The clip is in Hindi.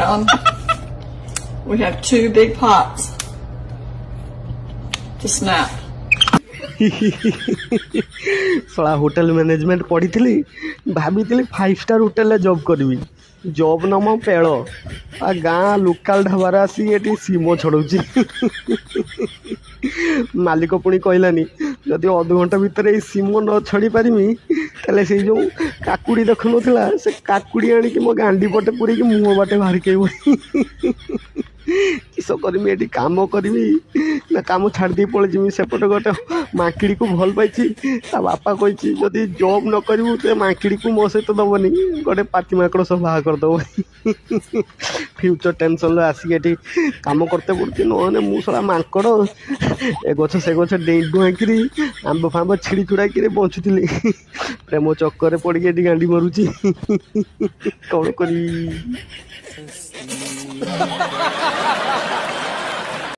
going. We have 2 big pots to snap. सला होटल मैनेजमेंट पढ़ी भाभी 5 स्टार होटेल जॉब करी जॉब नाम पेड़ आ गाँ लोकाल ढाबार आसी ये सीम छड़ौची मालिक पुणी कहलानी जदि अध घंटा भितर सीम न छड़ी पारिमी ताले से जो काकुड़ी देख ना से काकुड़ी आनिक मो गांडी पटे पूरी मुँह बाटे बाहर के किस करमी ये कम करी ना कम छाड़ दी पड़े जिमी सेपटे गोटे माकिड़ी को भल पाई बापा कही जदि जॉब न करू तो माकिड़ी को मो सहित दबनी गोटे पाती माकड़ सब बाहा करदब फ्यूचर टेंशन आसिक ये कम करते पड़ती नहने मुसला माकड़ ए गछ से गछ डेई डुआकि आंब फांब छिड़ी छुड़ाकि बचुली प्रेम चक्कर पड़ ये गांडी मरुची कौन करी